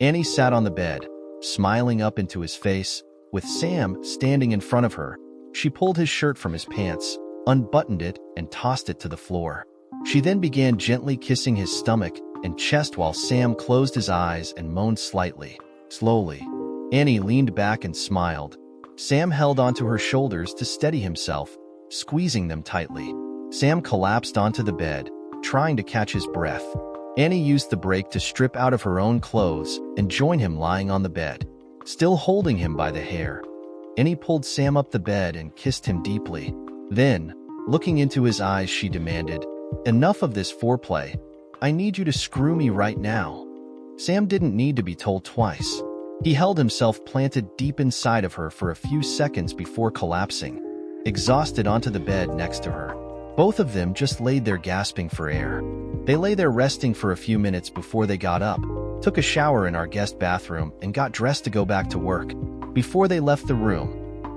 Annie sat on the bed, smiling up into his face, with Sam standing in front of her. She pulled his shirt from his pants, unbuttoned it, and tossed it to the floor. She then began gently kissing his stomach and chest while Sam closed his eyes and moaned slightly. Slowly, Annie leaned back and smiled. Sam held onto her shoulders to steady himself, squeezing them tightly. Sam collapsed onto the bed, trying to catch his breath. Annie used the break to strip out of her own clothes and join him lying on the bed, still holding him by the hair. Annie pulled Sam up the bed and kissed him deeply. Then, looking into his eyes, she demanded, "Enough of this foreplay. I need you to screw me right now." Sam didn't need to be told twice. He held himself planted deep inside of her for a few seconds before collapsing, exhausted, onto the bed next to her. Both of them just laid there gasping for air. They lay there resting for a few minutes before they got up, took a shower in our guest bathroom, and got dressed to go back to work. Before they left the room,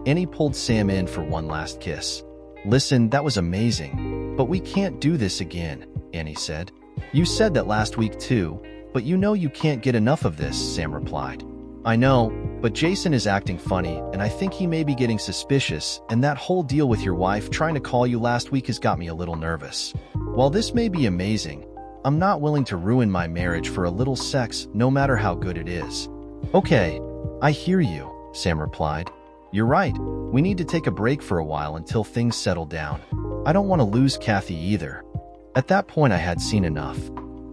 Annie pulled Sam in for one last kiss. "Listen, that was amazing, but we can't do this again," Annie said. "You said that last week too, but you know you can't get enough of this," Sam replied. "I know, but Jason is acting funny, and I think he may be getting suspicious, and that whole deal with your wife trying to call you last week has got me a little nervous. While this may be amazing, I'm not willing to ruin my marriage for a little sex, no matter how good it is." "Okay, I hear you," Sam replied. "You're right, we need to take a break for a while until things settle down. I don't want to lose Kathy either." At that point, I had seen enough.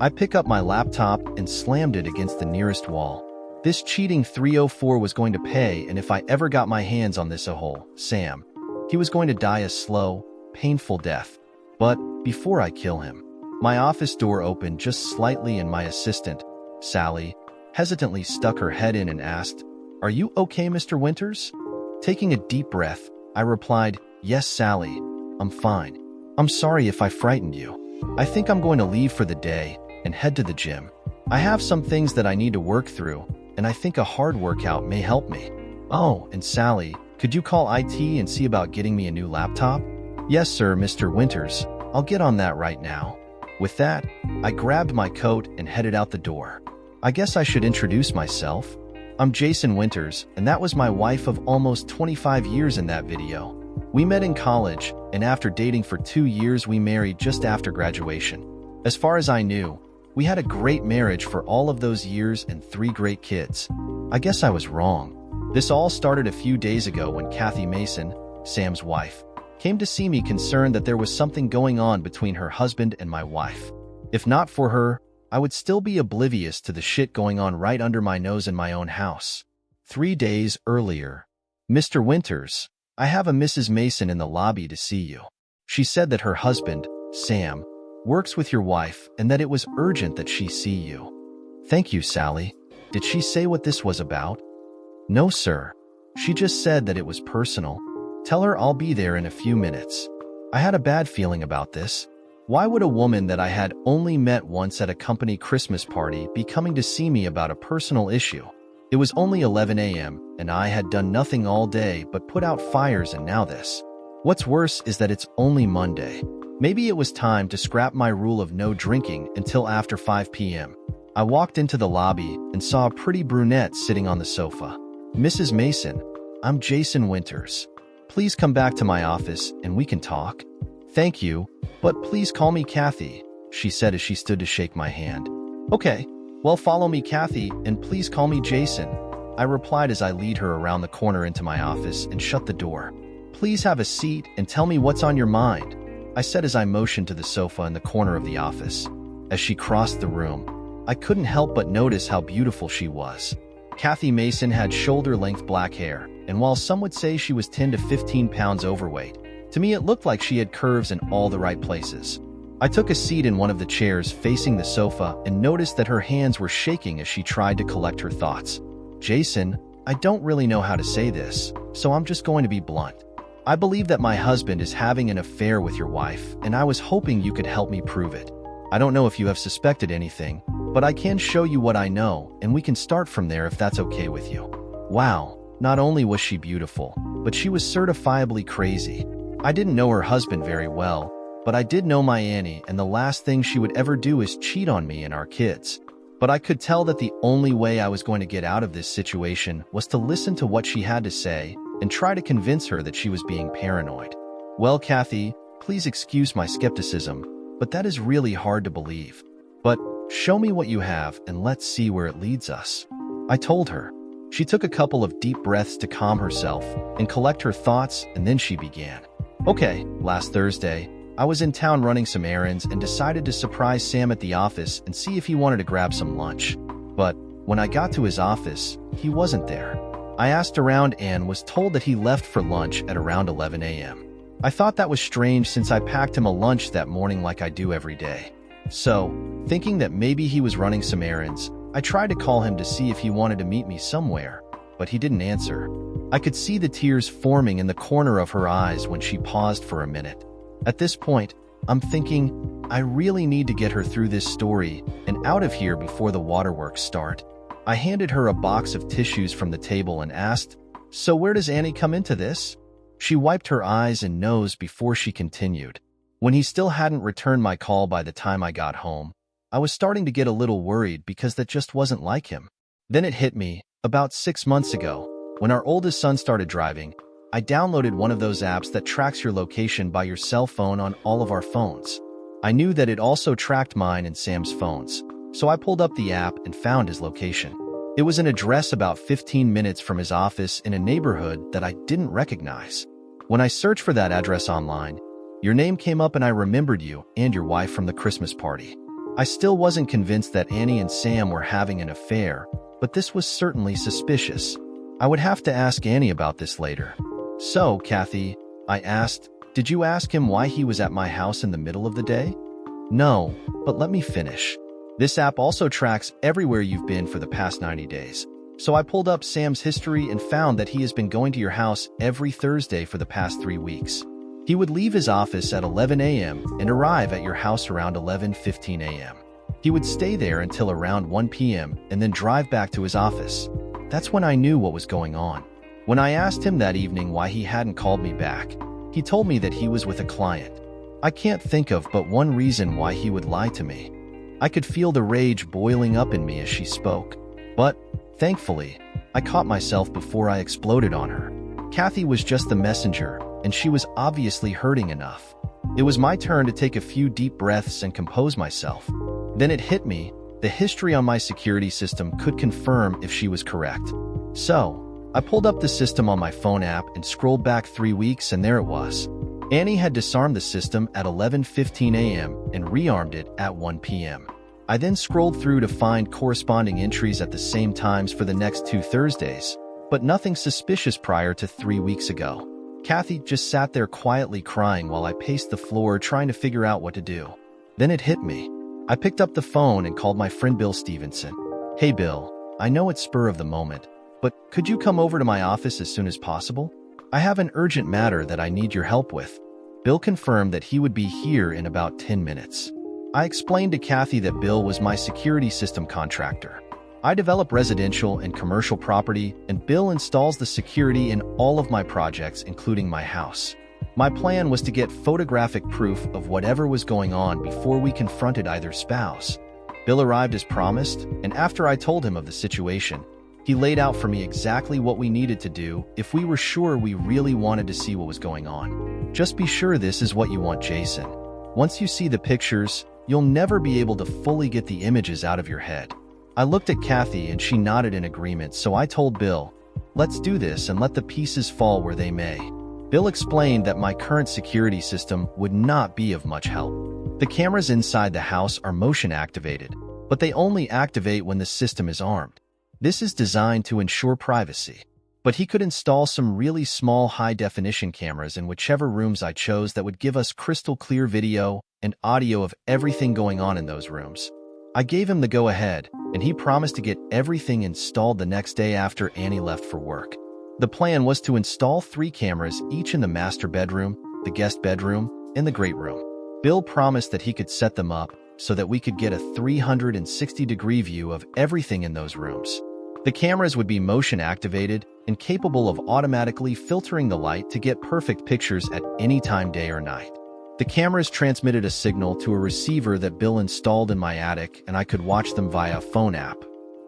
I picked up my laptop and slammed it against the nearest wall. This cheating 304 was going to pay, and if I ever got my hands on this a-hole, Sam, he was going to die a slow, painful death. But before I kill him, my office door opened just slightly and my assistant, Sally, hesitantly stuck her head in and asked, "Are you okay, Mr. Winters?" Taking a deep breath, I replied, "Yes, Sally, I'm fine. I'm sorry if I frightened you. I think I'm going to leave for the day and head to the gym. I have some things that I need to work through, and I think a hard workout may help me." "Oh, and Sally, could you call IT and see about getting me a new laptop?" "Yes, sir, Mr. Winters. I'll get on that right now." With that, I grabbed my coat and headed out the door. I guess I should introduce myself. I'm Jason Winters, and that was my wife of almost 25 years in that video. We met in college, and after dating for 2 years, we married just after graduation. As far as I knew, we had a great marriage for all of those years and 3 great kids. I guess I was wrong. This all started a few days ago when Kathy Mason, Sam's wife, came to see me concerned that there was something going on between her husband and my wife. If not for her, I would still be oblivious to the shit going on right under my nose in my own house. 3 days earlier, "Mr. Winters, I have a Mrs. Mason in the lobby to see you. She said that her husband, Sam, works with your wife and that it was urgent that she see you." "Thank you, Sally. Did she say what this was about?" "No, sir. She just said that it was personal. Tell her I'll be there in a few minutes." I had a bad feeling about this. Why would a woman that I had only met once at a company Christmas party be coming to see me about a personal issue? It was only 11 a.m., and I had done nothing all day but put out fires, and now this. What's worse is that it's only Monday. Maybe it was time to scrap my rule of no drinking until after 5 p.m. I walked into the lobby and saw a pretty brunette sitting on the sofa. "Mrs. Mason, I'm Jason Winters. Please come back to my office and we can talk." "Thank you, but please call me Kathy," she said as she stood to shake my hand. "Okay, well, follow me, Kathy, and please call me Jason," I replied as I lead her around the corner into my office and shut the door. "Please have a seat and tell me what's on your mind," I said as I motioned to the sofa in the corner of the office. As she crossed the room, I couldn't help but notice how beautiful she was. Kathy Mason had shoulder-length black hair, and while some would say she was 10 to 15 pounds overweight, to me it looked like she had curves in all the right places. I took a seat in one of the chairs facing the sofa and noticed that her hands were shaking as she tried to collect her thoughts. "Jason, I don't really know how to say this, so I'm just going to be blunt. I believe that my husband is having an affair with your wife, and I was hoping you could help me prove it. I don't know if you have suspected anything, but I can show you what I know, and we can start from there if that's okay with you." Wow, not only was she beautiful, but she was certifiably crazy. I didn't know her husband very well, but I did know my Annie, and the last thing she would ever do is cheat on me and our kids. But I could tell that the only way I was going to get out of this situation was to listen to what she had to say and try to convince her that she was being paranoid. Well, Kathy, please excuse my skepticism, but that is really hard to believe. But show me what you have and let's see where it leads us. I told her. She took a couple of deep breaths to calm herself and collect her thoughts, and then she began. Okay, last Thursday, I was in town running some errands and decided to surprise Sam at the office and see if he wanted to grab some lunch. But when I got to his office, he wasn't there. I asked around and was told that he left for lunch at around 11 a.m. I thought that was strange since I packed him a lunch that morning like I do every day. So, thinking that maybe he was running some errands, I tried to call him to see if he wanted to meet me somewhere, but he didn't answer. I could see the tears forming in the corner of her eyes when she paused for a minute. At this point, I'm thinking, I really need to get her through this story and out of here before the waterworks start. I handed her a box of tissues from the table and asked, "So where does Annie come into this?" She wiped her eyes and nose before she continued. When he still hadn't returned my call by the time I got home, I was starting to get a little worried because that just wasn't like him. Then it hit me, about 6 months ago, when our oldest son started driving, I downloaded one of those apps that tracks your location by your cell phone on all of our phones. I knew that it also tracked mine and Sam's phones, so I pulled up the app and found his location. It was an address about 15 minutes from his office in a neighborhood that I didn't recognize. When I searched for that address online, your name came up and I remembered you and your wife from the Christmas party. I still wasn't convinced that Annie and Sam were having an affair, but this was certainly suspicious. I would have to ask Annie about this later. So, Kathy, I asked, did you ask him why he was at my house in the middle of the day? No, but let me finish. This app also tracks everywhere you've been for the past 90 days. So I pulled up Sam's history and found that he has been going to your house every Thursday for the past 3 weeks. He would leave his office at 11 a.m. and arrive at your house around 11:15 a.m. He would stay there until around 1 p.m. and then drive back to his office. That's when I knew what was going on. When I asked him that evening why he hadn't called me back, he told me that he was with a client. I can't think of but one reason why he would lie to me. I could feel the rage boiling up in me as she spoke. But, thankfully, I caught myself before I exploded on her. Kathy was just the messenger, and she was obviously hurting enough. It was my turn to take a few deep breaths and compose myself. Then it hit me, the history on my security system could confirm if she was correct. So, I pulled up the system on my phone app and scrolled back 3 weeks and there it was. Annie had disarmed the system at 11:15 a.m. and rearmed it at 1 p.m. I then scrolled through to find corresponding entries at the same times for the next 2 Thursdays, but nothing suspicious prior to 3 weeks ago. Kathy just sat there quietly crying while I paced the floor trying to figure out what to do. Then it hit me. I picked up the phone and called my friend Bill Stevenson. "Hey Bill, I know it's spur of the moment, but could you come over to my office as soon as possible? I have an urgent matter that I need your help with." Bill confirmed that he would be here in about 10 minutes. I explained to Kathy that Bill was my security system contractor. I develop residential and commercial property, and Bill installs the security in all of my projects, including my house. My plan was to get photographic proof of whatever was going on before we confronted either spouse. Bill arrived as promised, and after I told him of the situation, he laid out for me exactly what we needed to do if we were sure we really wanted to see what was going on. "Just be sure this is what you want, Jason. Once you see the pictures, you'll never be able to fully get the images out of your head." I looked at Kathy and she nodded in agreement, so I told Bill, "Let's do this and let the pieces fall where they may." Bill explained that my current security system would not be of much help. The cameras inside the house are motion activated, but they only activate when the system is armed. This is designed to ensure privacy. But he could install some really small high-definition cameras in whichever rooms I chose that would give us crystal clear video and audio of everything going on in those rooms. I gave him the go-ahead, and he promised to get everything installed the next day after Annie left for work. The plan was to install 3 cameras, each in the master bedroom, the guest bedroom, and the great room. Bill promised that he could set them up so that we could get a 360-degree view of everything in those rooms. The cameras would be motion activated and capable of automatically filtering the light to get perfect pictures at any time, day or night. The cameras transmitted a signal to a receiver that Bill installed in my attic, and I could watch them via a phone app.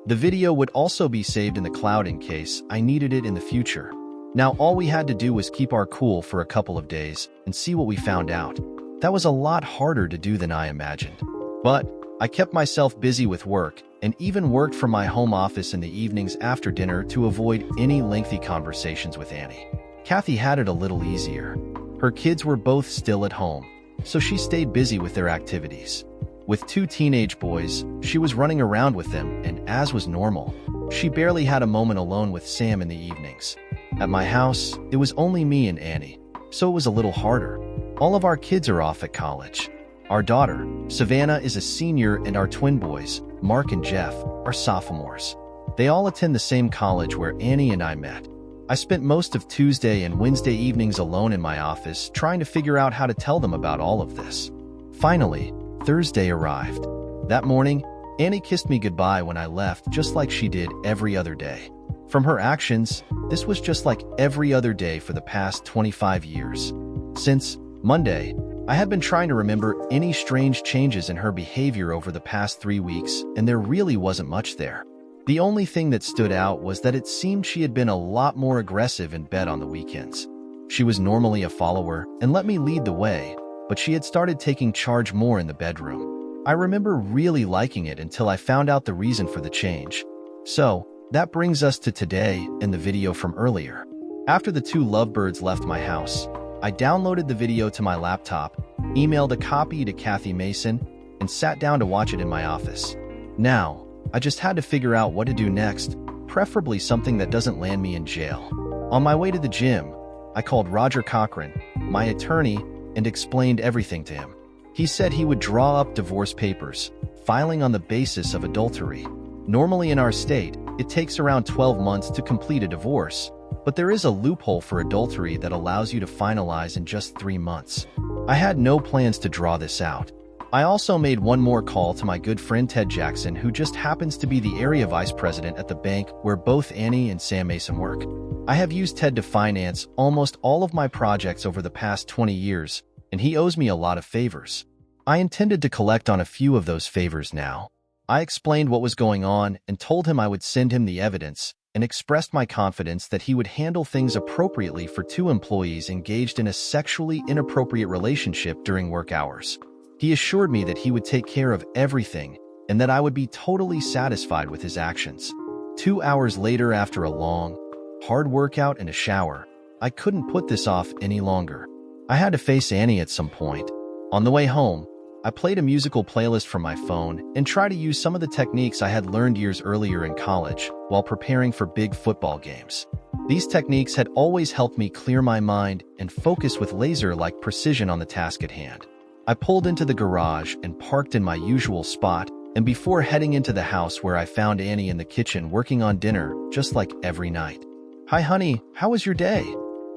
The video would also be saved in the cloud in case I needed it in the future. Now all we had to do was keep our cool for a couple of days and see what we found out. That was a lot harder to do than I imagined. But I kept myself busy with work and even worked from my home office in the evenings after dinner to avoid any lengthy conversations with Annie. Kathy had it a little easier. Her kids were both still at home, so she stayed busy with their activities. With 2 teenage boys, she was running around with them, and as was normal, she barely had a moment alone with Sam in the evenings. At my house, it was only me and Annie, so it was a little harder. All of our kids are off at college. Our daughter, Savannah, is a senior, and our twin boys, Mark and Jeff, are sophomores. They all attend the same college where Annie and I met. I spent most of Tuesday and Wednesday evenings alone in my office trying to figure out how to tell them about all of this. Finally, Thursday arrived. That morning, Annie kissed me goodbye when I left, just like she did every other day. From her actions, this was just like every other day for the past 25 years. Since Monday, I had been trying to remember any strange changes in her behavior over the past 3 weeks, and there really wasn't much there. The only thing that stood out was that it seemed she had been a lot more aggressive in bed on the weekends. She was normally a follower and let me lead the way, but she had started taking charge more in the bedroom. I remember really liking it until I found out the reason for the change. So, that brings us to today and the video from earlier. After the 2 lovebirds left my house, I downloaded the video to my laptop, emailed a copy to Kathy Mason, and sat down to watch it in my office. Now, I just had to figure out what to do next, preferably something that doesn't land me in jail. On my way to the gym, I called Roger Cochran, my attorney, and explained everything to him. He said he would draw up divorce papers, filing on the basis of adultery. Normally in our state, it takes around 12 months to complete a divorce, but there is a loophole for adultery that allows you to finalize in just 3 months. I had no plans to draw this out. I also made one more call to my good friend Ted Jackson, who just happens to be the area vice president at the bank where both Annie and Sam Mason work. I have used Ted to finance almost all of my projects over the past 20 years, and he owes me a lot of favors. I intended to collect on a few of those favors now. I explained what was going on and told him I would send him the evidence, and expressed my confidence that he would handle things appropriately for 2 employees engaged in a sexually inappropriate relationship during work hours. He assured me that he would take care of everything and that I would be totally satisfied with his actions. 2 hours later, after a long, hard workout and a shower, I couldn't put this off any longer. I had to face Annie at some point. On the way home, I played a musical playlist from my phone and tried to use some of the techniques I had learned years earlier in college while preparing for big football games. These techniques had always helped me clear my mind and focus with laser-like precision on the task at hand. I pulled into the garage and parked in my usual spot, and before heading into the house where I found Annie in the kitchen working on dinner, just like every night. "Hi honey, how was your day?"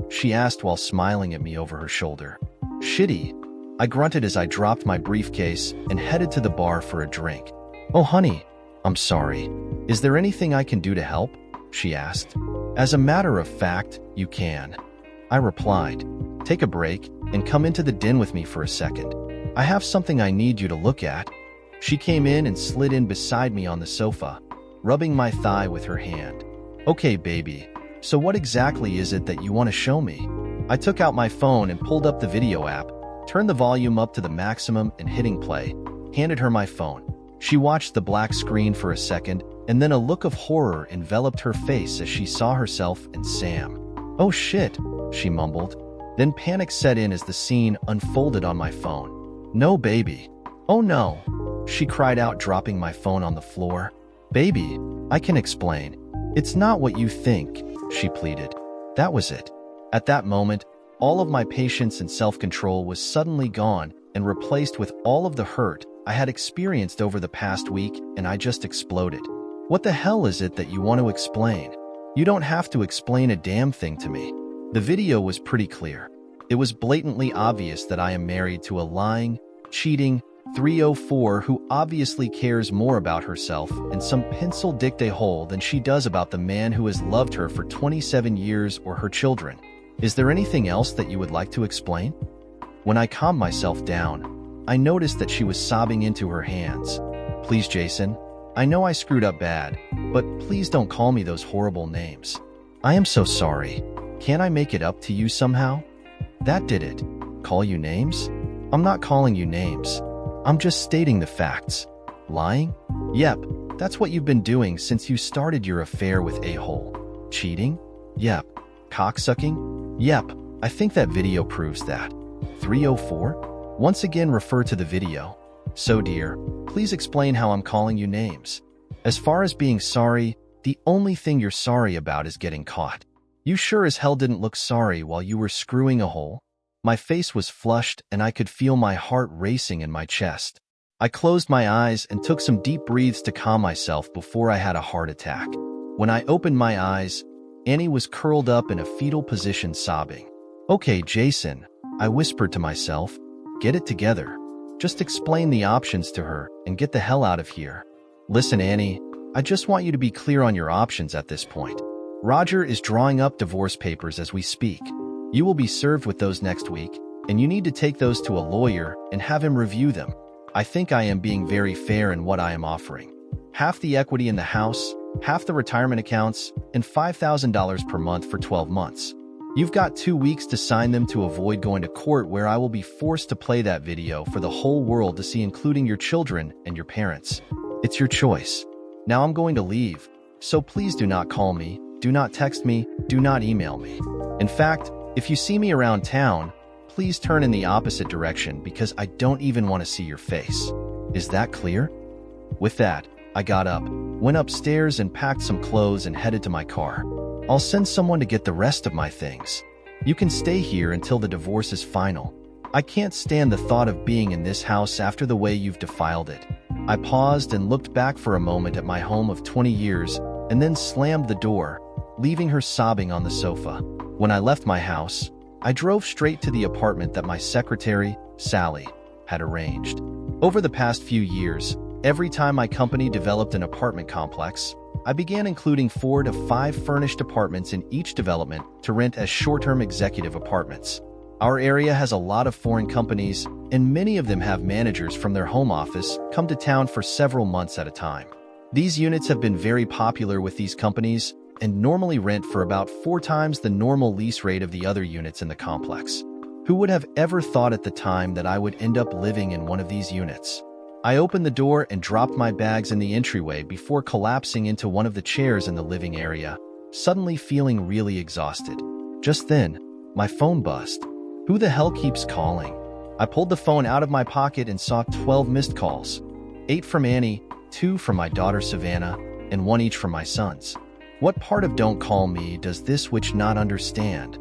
she asked while smiling at me over her shoulder. "Shitty," I grunted as I dropped my briefcase and headed to the bar for a drink. "Oh honey, I'm sorry. Is there anything I can do to help?" she asked. "As a matter of fact, you can," I replied. "Take a break and come into the den with me for a second. I have something I need you to look at." She came in and slid in beside me on the sofa, rubbing my thigh with her hand. "Okay, baby, so what exactly is it that you want to show me?" I took out my phone and pulled up the video app, turned the volume up to the maximum and hitting play, handed her my phone. She watched the black screen for a second, and then a look of horror enveloped her face as she saw herself and Sam. "Oh shit," she mumbled. Then panic set in as the scene unfolded on my phone. "No, baby. Oh no," she cried out, dropping my phone on the floor. "Baby, I can explain. It's not what you think," she pleaded. That was it. At that moment, all of my patience and self-control was suddenly gone and replaced with all of the hurt I had experienced over the past week, and I just exploded. "What the hell is it that you want to explain? You don't have to explain a damn thing to me." The video was pretty clear. It was blatantly obvious that I am married to a lying, cheating 304 who obviously cares more about herself and some pencil dictate hole than she does about the man who has loved her for 27 years or her children. Is there anything else that you would like to explain? When I calmed myself down, I noticed that she was sobbing into her hands. "Please, Jason, I know I screwed up bad, but please don't call me those horrible names. I am so sorry. Can't I make it up to you somehow?" "That did it. Call you names? I'm not calling you names. I'm just stating the facts." "Lying? Yep, that's what you've been doing since you started your affair with a-hole." "Cheating? Yep. Cocksucking? Yep, I think that video proves that." 304? Once again, refer to the video. "So dear, please explain how I'm calling you names. As far as being sorry, the only thing you're sorry about is getting caught. You sure as hell didn't look sorry while you were screwing a hole." My face was flushed and I could feel my heart racing in my chest. I closed my eyes and took some deep breaths to calm myself before I had a heart attack. When I opened my eyes, Annie was curled up in a fetal position sobbing. "Okay, Jason," I whispered to myself, "get it together. Just explain the options to her and get the hell out of here." "Listen, Annie, I just want you to be clear on your options at this point. Roger is drawing up divorce papers as we speak. You will be served with those next week, and you need to take those to a lawyer and have him review them. I think I am being very fair in what I am offering. Half the equity in the house, half the retirement accounts, and $5,000 per month for 12 months. You've got 2 weeks to sign them to avoid going to court where I will be forced to play that video for the whole world to see, including your children and your parents. It's your choice. Now I'm going to leave, so please do not call me, do not text me, do not email me. In fact, if you see me around town, please turn in the opposite direction because I don't even want to see your face. Is that clear?" With that, I got up, went upstairs and packed some clothes and headed to my car. "I'll send someone to get the rest of my things. You can stay here until the divorce is final. I can't stand the thought of being in this house after the way you've defiled it." I paused and looked back for a moment at my home of 20 years and then slammed the door, leaving her sobbing on the sofa. When I left my house, I drove straight to the apartment that my secretary, Sally, had arranged. Over the past few years, every time my company developed an apartment complex, I began including 4 to 5 furnished apartments in each development to rent as short-term executive apartments. Our area has a lot of foreign companies, and many of them have managers from their home office come to town for several months at a time. These units have been very popular with these companies and normally rent for about 4 times the normal lease rate of the other units in the complex. Who would have ever thought at the time that I would end up living in one of these units? I opened the door and dropped my bags in the entryway before collapsing into one of the chairs in the living area, suddenly feeling really exhausted. Just then, my phone buzzed. Who the hell keeps calling? I pulled the phone out of my pocket and saw 12 missed calls. 8 from Annie, 2 from my daughter Savannah, and 1 each from my sons. What part of "don't call me" does this witch not understand?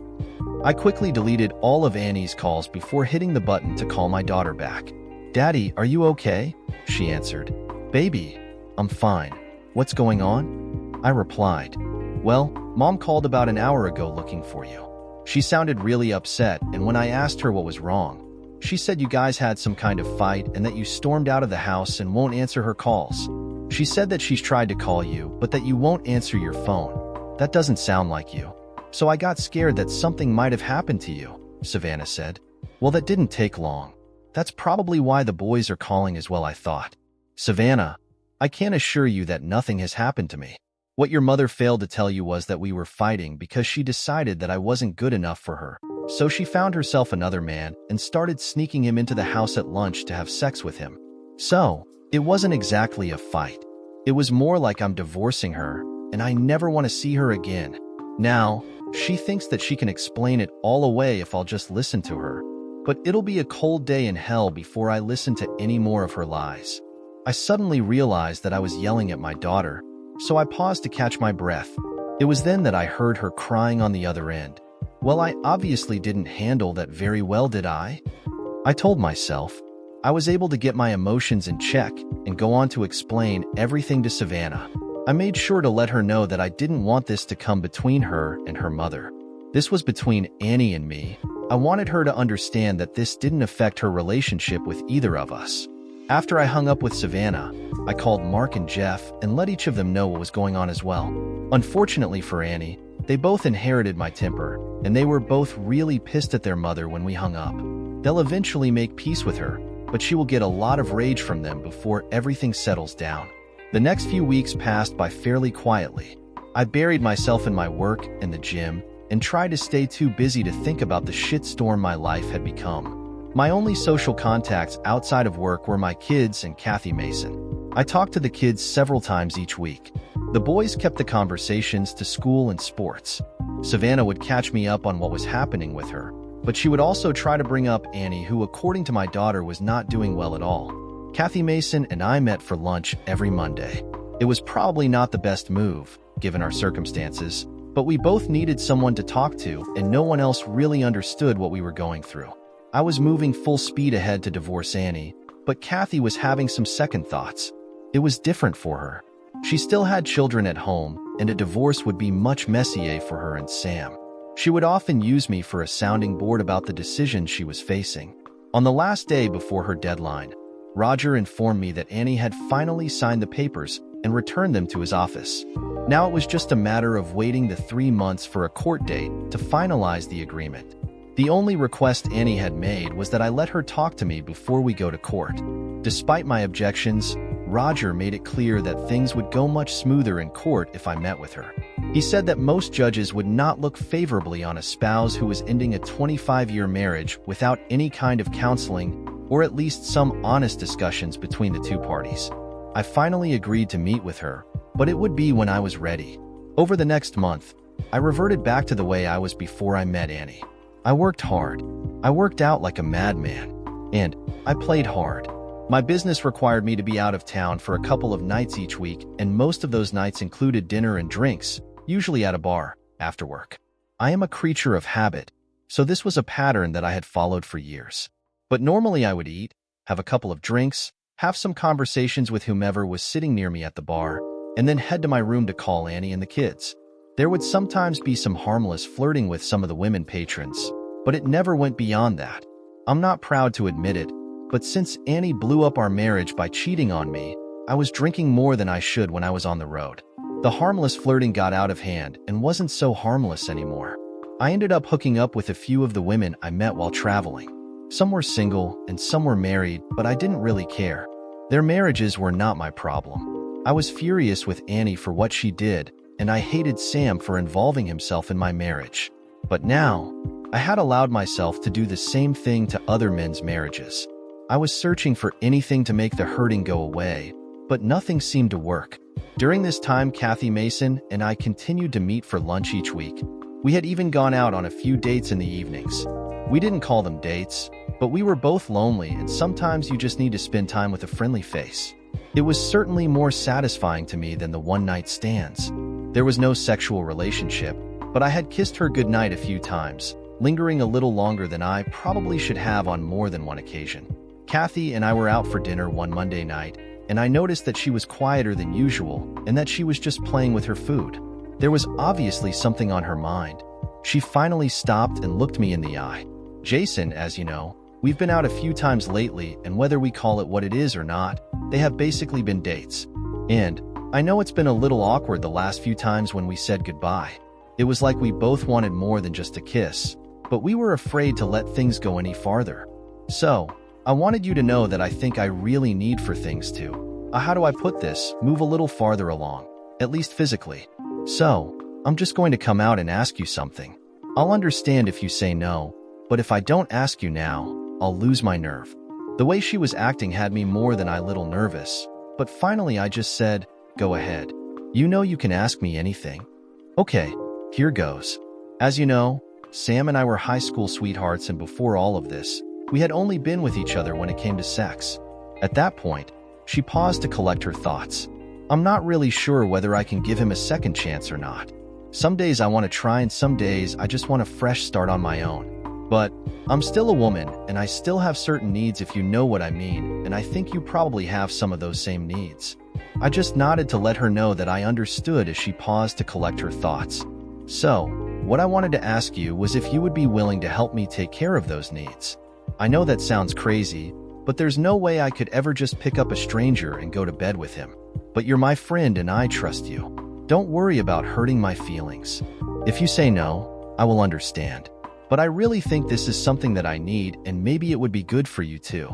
I quickly deleted all of Annie's calls before hitting the button to call my daughter back. "Daddy, are you okay?" she answered. "Baby, I'm fine. What's going on?" I replied. "Well, Mom called about an hour ago looking for you. She sounded really upset, and when I asked her what was wrong, she said you guys had some kind of fight and that you stormed out of the house and won't answer her calls. She said that she's tried to call you, but that you won't answer your phone. That doesn't sound like you. So I got scared that something might have happened to you," Savannah said. "Well, that didn't take long. That's probably why the boys are calling as well," I thought. "Savannah, I can assure you that nothing has happened to me. What your mother failed to tell you was that we were fighting because she decided that I wasn't good enough for her. So she found herself another man and started sneaking him into the house at lunch to have sex with him. So, it wasn't exactly a fight. It was more like I'm divorcing her, and I never want to see her again. Now, she thinks that she can explain it all away if I'll just listen to her. But it'll be a cold day in hell before I listen to any more of her lies." I suddenly realized that I was yelling at my daughter, so I paused to catch my breath. It was then that I heard her crying on the other end. Well, I obviously didn't handle that very well, did I? I told myself. I was able to get my emotions in check and go on to explain everything to Savannah. I made sure to let her know that I didn't want this to come between her and her mother. This was between Annie and me. I wanted her to understand that this didn't affect her relationship with either of us. After I hung up with Savannah, I called Mark and Jeff and let each of them know what was going on as well. Unfortunately for Annie, they both inherited my temper, and they were both really pissed at their mother when we hung up. They'll eventually make peace with her, but she will get a lot of rage from them before everything settles down. The next few weeks passed by fairly quietly. I buried myself in my work and the gym and tried to stay too busy to think about the shitstorm my life had become. My only social contacts outside of work were my kids and Kathy Mason. I talked to the kids several times each week. The boys kept the conversations to school and sports. Savannah would catch me up on what was happening with her, but she would also try to bring up Annie, who, according to my daughter, was not doing well at all. Kathy Mason and I met for lunch every Monday. It was probably not the best move, given our circumstances, but we both needed someone to talk to, and no one else really understood what we were going through. I was moving full speed ahead to divorce Annie, but Kathy was having some second thoughts. It was different for her. She still had children at home, and a divorce would be much messier for her and Sam. She would often use me for a sounding board about the decisions she was facing. On the last day before her deadline, Roger informed me that Annie had finally signed the papers and returned them to his office. Now it was just a matter of waiting the 3 months for a court date to finalize the agreement. The only request Annie had made was that I let her talk to me before we go to court. Despite my objections, Roger made it clear that things would go much smoother in court if I met with her. He said that most judges would not look favorably on a spouse who was ending a 25-year marriage without any kind of counseling or at least some honest discussions between the two parties. I finally agreed to meet with her, but it would be when I was ready. Over the next month, I reverted back to the way I was before I met Annie. I worked hard. I worked out like a madman. And I played hard. My business required me to be out of town for a couple of nights each week, and most of those nights included dinner and drinks, usually at a bar, after work. I am a creature of habit, so this was a pattern that I had followed for years. But normally I would eat, have a couple of drinks, have some conversations with whomever was sitting near me at the bar, and then head to my room to call Annie and the kids. There would sometimes be some harmless flirting with some of the women patrons, but it never went beyond that. I'm not proud to admit it, but since Annie blew up our marriage by cheating on me, I was drinking more than I should when I was on the road. The harmless flirting got out of hand and wasn't so harmless anymore. I ended up hooking up with a few of the women I met while traveling. Some were single and some were married, but I didn't really care. Their marriages were not my problem. I was furious with Annie for what she did, and I hated Sam for involving himself in my marriage. But now, I had allowed myself to do the same thing to other men's marriages. I was searching for anything to make the hurting go away, but nothing seemed to work. During this time, Kathy Mason and I continued to meet for lunch each week. We had even gone out on a few dates in the evenings. We didn't call them dates, but we were both lonely, and sometimes you just need to spend time with a friendly face. It was certainly more satisfying to me than the one-night stands. There was no sexual relationship, but I had kissed her goodnight a few times, lingering a little longer than I probably should have on more than one occasion. Kathy and I were out for dinner one Monday night, and I noticed that she was quieter than usual and that she was just playing with her food. There was obviously something on her mind. She finally stopped and looked me in the eye. Jason, as you know, we've been out a few times lately, and whether we call it what it is or not, they have basically been dates. And I know it's been a little awkward the last few times when we said goodbye. It was like we both wanted more than just a kiss, but we were afraid to let things go any farther. So, I wanted you to know that I think I really need for things to, how do I put this, move a little farther along, at least physically. So, I'm just going to come out and ask you something. I'll understand if you say no, but if I don't ask you now, I'll lose my nerve. The way she was acting had me more than a little nervous, but finally I just said, go ahead. You know you can ask me anything. Okay, here goes. As you know, Sam and I were high school sweethearts, and before all of this, we had only been with each other when it came to sex. At that point, she paused to collect her thoughts. I'm not really sure whether I can give him a second chance or not. Some days I want to try, and some days I just want a fresh start on my own. But I'm still a woman, and I still have certain needs, if you know what I mean, and I think you probably have some of those same needs. I just nodded to let her know that I understood as she paused to collect her thoughts. So, what I wanted to ask you was if you would be willing to help me take care of those needs. I know that sounds crazy, but there's no way I could ever just pick up a stranger and go to bed with him. But you're my friend and I trust you. Don't worry about hurting my feelings. If you say no, I will understand. but I really think this is something that I need, and maybe it would be good for you too."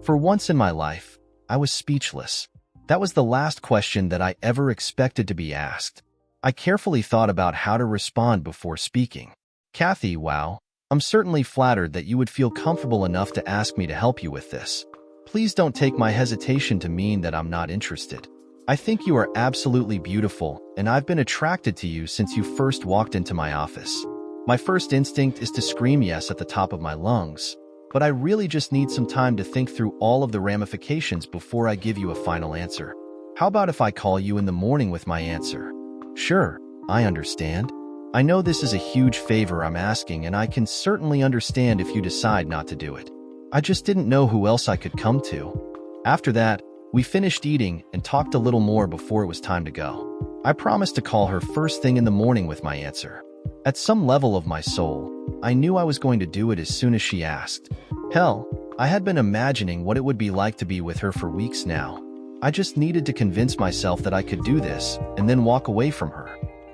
For once in my life, I was speechless. That was the last question that I ever expected to be asked. I carefully thought about how to respond before speaking. "Kathy, wow, I'm certainly flattered that you would feel comfortable enough to ask me to help you with this. Please don't take my hesitation to mean that I'm not interested. I think you are absolutely beautiful, and I've been attracted to you since you first walked into my office. My first instinct is to scream yes at the top of my lungs, but I really just need some time to think through all of the ramifications before I give you a final answer. How about if I call you in the morning with my answer?" "Sure, I understand. I know this is a huge favor I'm asking, and I can certainly understand if you decide not to do it. I just didn't know who else I could come to." After that, we finished eating and talked a little more before it was time to go. I promised to call her first thing in the morning with my answer. At some level of my soul, I knew I was going to do it as soon as she asked. Hell, I had been imagining what it would be like to be with her for weeks now. I just needed to convince myself that I could do this and then walk away from her.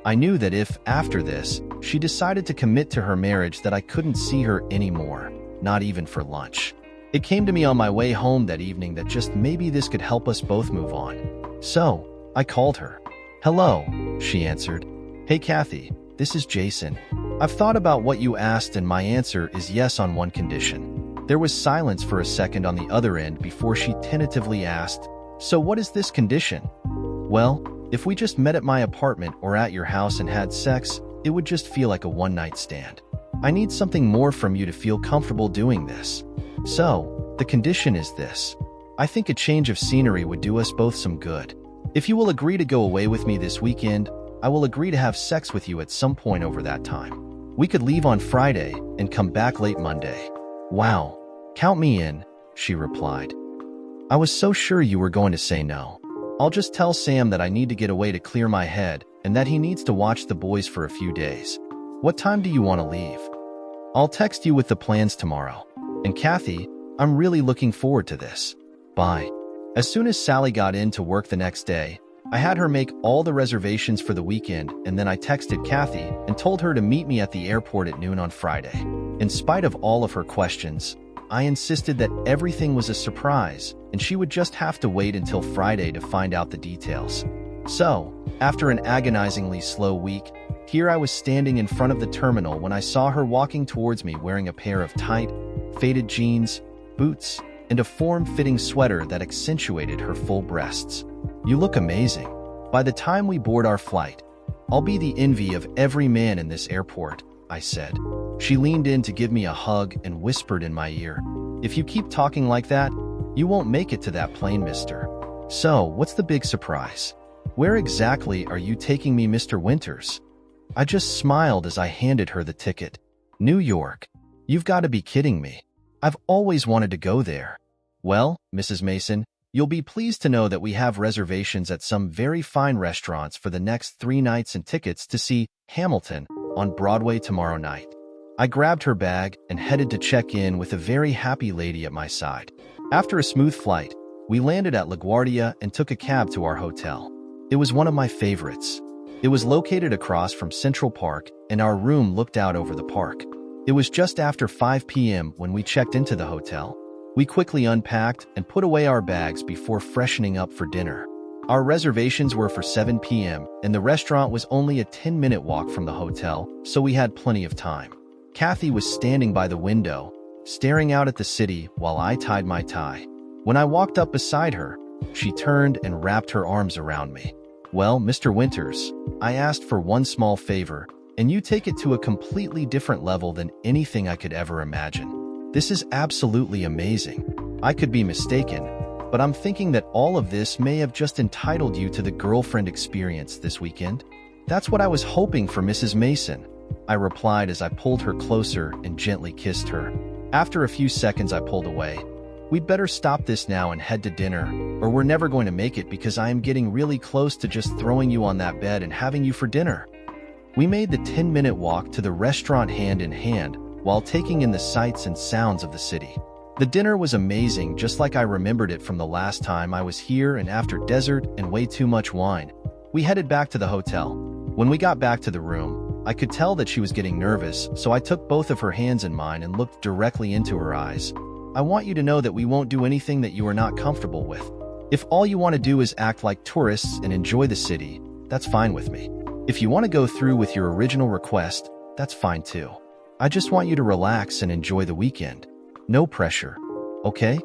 I knew that if, after this, she decided to commit to her marriage, that I couldn't see her anymore, not even for lunch. It came to me on my way home that evening that just maybe this could help us both move on. So, I called her. "Hello," she answered. "Hey Kathy, this is Jason. I've thought about what you asked, and my answer is yes on one condition." There was silence for a second on the other end before she tentatively asked, "So what is this condition?" "Well, if we just met at my apartment or at your house and had sex, it would just feel like a one-night stand. I need something more from you to feel comfortable doing this. So, the condition is this. I think a change of scenery would do us both some good. If you will agree to go away with me this weekend, I will agree to have sex with you at some point over that time. We could leave on Friday and come back late Monday." "Wow, count me in," she replied. "I was so sure you were going to say no. I'll just tell Sam that I need to get away to clear my head and that he needs to watch the boys for a few days. What time do you want to leave? I'll text you with the plans tomorrow. And Kathy, I'm really looking forward to this. Bye." As soon as Sally got in to work the next day, I had her make all the reservations for the weekend, and then I texted Kathy and told her to meet me at the airport at noon on Friday. In spite of all of her questions, I insisted that everything was a surprise, and she would just have to wait until Friday to find out the details. So, after an agonizingly slow week, here I was standing in front of the terminal when I saw her walking towards me wearing a pair of tight, faded jeans, boots, and a form-fitting sweater that accentuated her full breasts. "You look amazing. By the time we board our flight, I'll be the envy of every man in this airport," I said. She leaned in to give me a hug and whispered in my ear, "If you keep talking like that, you won't make it to that plane, mister. So, what's the big surprise? Where exactly are you taking me, Mr. Winters?" I just smiled as I handed her the ticket. "New York. You've got to be kidding me. I've always wanted to go there." "Well, Mrs. Mason, you'll be pleased to know that we have reservations at some very fine restaurants for the next 3 nights and tickets to see Hamilton on Broadway tomorrow night." I grabbed her bag and headed to check in with a very happy lady at my side. After a smooth flight, we landed at LaGuardia and took a cab to our hotel. It was one of my favorites. It was located across from Central Park, and our room looked out over the park. It was just after 5 p.m. when we checked into the hotel. We quickly unpacked and put away our bags before freshening up for dinner. Our reservations were for 7 p.m., and the restaurant was only a 10-minute walk from the hotel, so we had plenty of time. Kathy was standing by the window, staring out at the city while I tied my tie. When I walked up beside her, she turned and wrapped her arms around me. "Well, Mr. Winters, I asked for one small favor, and you take it to a completely different level than anything I could ever imagine. This is absolutely amazing. I could be mistaken, but I'm thinking that all of this may have just entitled you to the girlfriend experience this weekend." "That's what I was hoping for, Mrs. Mason," I replied as I pulled her closer and gently kissed her. After a few seconds, I pulled away. "We'd better stop this now and head to dinner, or we're never going to make it because I am getting really close to just throwing you on that bed and having you for dinner." We made the 10-minute walk to the restaurant hand in hand while taking in the sights and sounds of the city. The dinner was amazing, just like I remembered it from the last time I was here, and after dessert and way too much wine, we headed back to the hotel. When we got back to the room, I could tell that she was getting nervous, so I took both of her hands in mine and looked directly into her eyes. I want you to know that we won't do anything that you are not comfortable with. If all you want to do is act like tourists and enjoy the city, that's fine with me. If you want to go through with your original request, that's fine too. I just want you to relax and enjoy the weekend. No pressure, okay?